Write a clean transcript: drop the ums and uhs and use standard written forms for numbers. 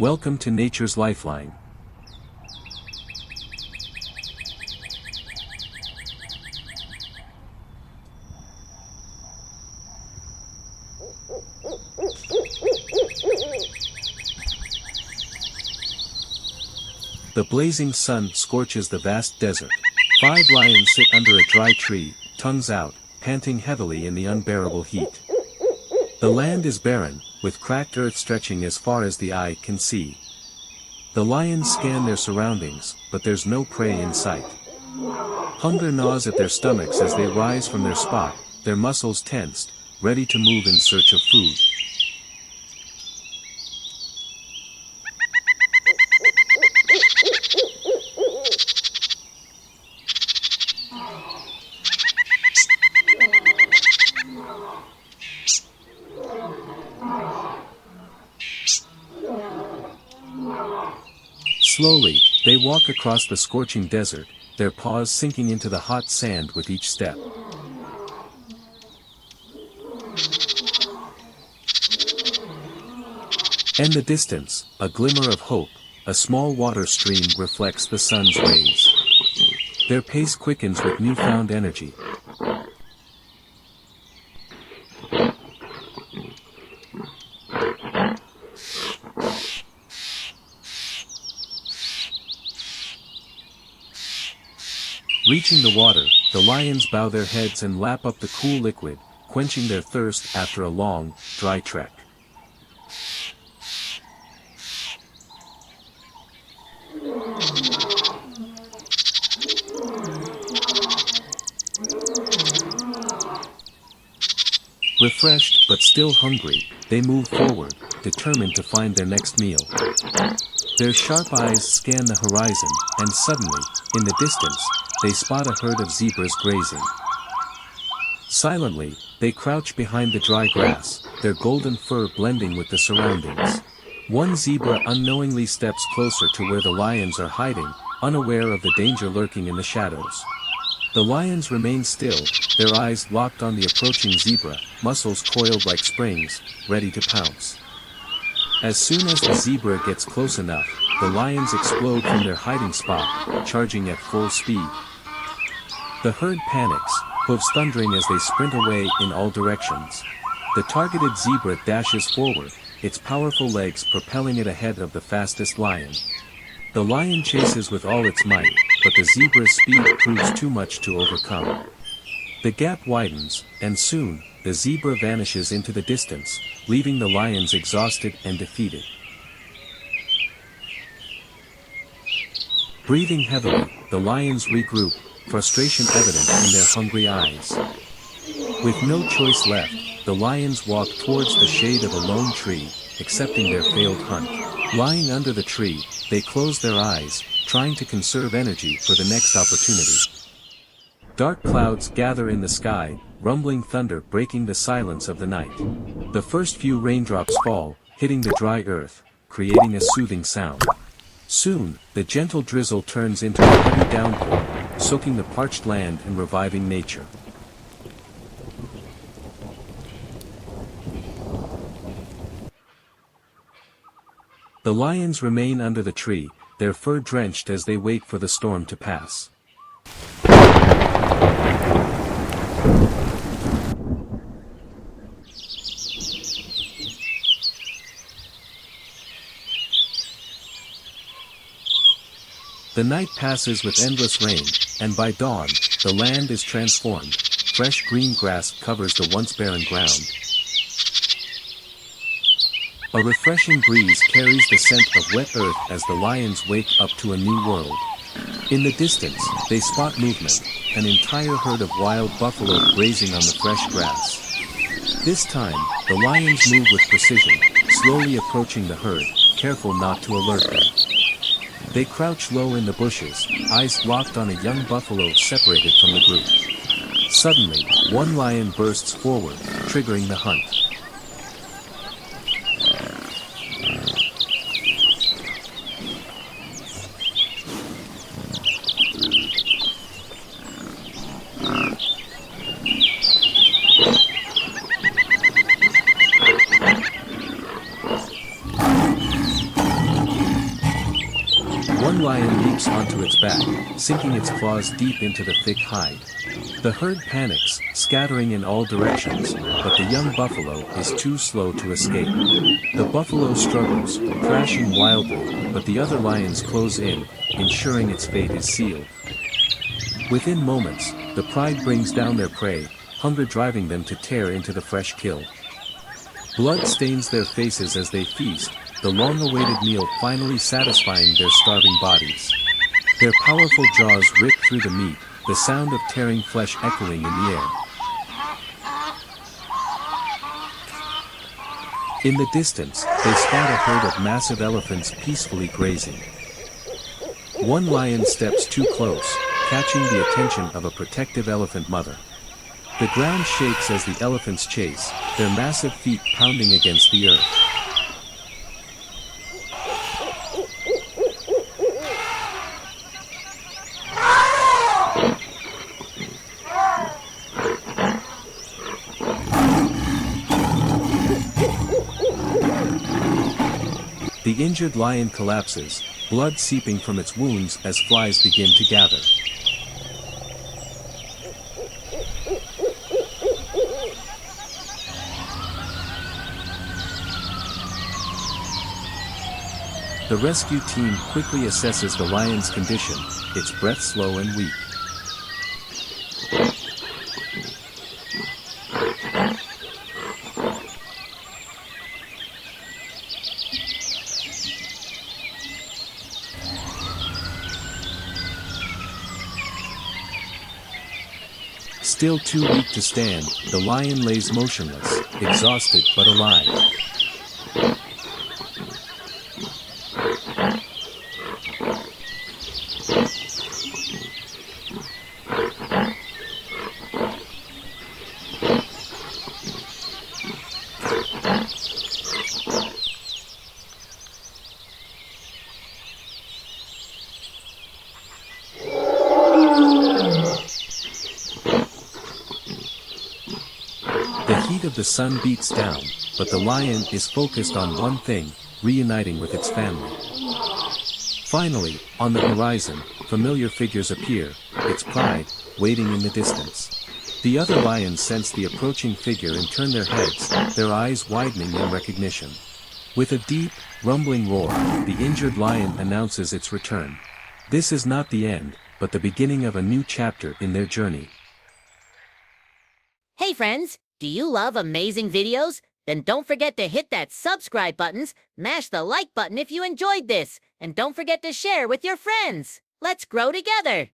Welcome to nature's lifeline. The blazing sun scorches the vast desert. 5 lions sit under a dry tree, tongues out, panting heavily in the unbearable heat. The land is barren, with cracked earth stretching as far as the eye can see. The lions scan their surroundings, but there's no prey in sight. Hunger gnaws at their stomachs as they rise from their spot, their muscles tensed, ready to move in search of food. Slowly, they walk across the scorching desert, their paws sinking into the hot sand with each step. In the distance, a glimmer of hope, a small water stream reflects the sun's rays. Their pace quickens with newfound energy. Reaching the water, the lions bow their heads and lap up the cool liquid, quenching their thirst after a long, dry trek. Refreshed but still hungry, they move forward, determined to find their next meal. Their sharp eyes scan the horizon, and suddenly, in the distance, they spot a herd of zebras grazing. Silently, they crouch behind the dry grass, their golden fur blending with the surroundings. One zebra unknowingly steps closer to where the lions are hiding, unaware of the danger lurking in the shadows. The lions remain still, their eyes locked on the approaching zebra, muscles coiled like springs, ready to pounce. As soon as the zebra gets close enough, the lions explode from their hiding spot, charging at full speed. The herd panics, hooves thundering as they sprint away in all directions. The targeted zebra dashes forward, its powerful legs propelling it ahead of the fastest lion. The lion chases with all its might, but the zebra's speed proves too much to overcome. The gap widens, and soon, the zebra vanishes into the distance, leaving the lions exhausted and defeated. Breathing heavily, the lions regroup, frustration evident in their hungry eyes. With no choice left, the lions walk towards the shade of a lone tree, accepting their failed hunt. Lying under the tree, they close their eyes, trying to conserve energy for the next opportunity. Dark clouds gather in the sky, rumbling thunder breaking the silence of the night. The first few raindrops fall, hitting the dry earth, creating a soothing sound. Soon, the gentle drizzle turns into a heavy downpour, soaking the parched land and reviving nature. The lions remain under the tree, their fur drenched as they wait for the storm to pass. The night passes with endless rain, and by dawn, the land is transformed. Fresh green grass covers the once barren ground. A refreshing breeze carries the scent of wet earth as the lions wake up to a new world. In the distance, they spot movement, an entire herd of wild buffalo grazing on the fresh grass. This time, the lions move with precision, slowly approaching the herd, careful not to alert them. They crouch low in the bushes, eyes locked on a young buffalo separated from the group. Suddenly, one lion bursts forward, triggering the hunt. One lion leaps onto its back, sinking its claws deep into the thick hide. The herd panics, scattering in all directions, but the young buffalo is too slow to escape. The buffalo struggles, thrashing wildly, but the other lions close in, ensuring its fate is sealed. Within moments, the pride brings down their prey, hunger driving them to tear into the fresh kill. Blood stains their faces as they feast, the long-awaited meal finally satisfying their starving bodies. Their powerful jaws rip through the meat, the sound of tearing flesh echoing in the air. In the distance, they spot a herd of massive elephants peacefully grazing. One lion steps too close, catching the attention of a protective elephant mother. The ground shakes as the elephants chase, their massive feet pounding against the earth. The injured lion collapses, blood seeping from its wounds as flies begin to gather. The rescue team quickly assesses the lion's condition, its breath slow and weak. Still too weak to stand, the lion lays motionless, exhausted but alive. The heat of the sun beats down, but the lion is focused on one thing, reuniting with its family. Finally, on the horizon, familiar figures appear, its pride, waiting in the distance. The other lions sense the approaching figure and turn their heads, their eyes widening in recognition. With a deep, rumbling roar, the injured lion announces its return. This is not the end, but the beginning of a new chapter in their journey. Hey friends, do you love amazing videos? Then don't forget to hit that subscribe buttons, mash the like button if you enjoyed this, and don't forget to share with your friends. Let's grow together!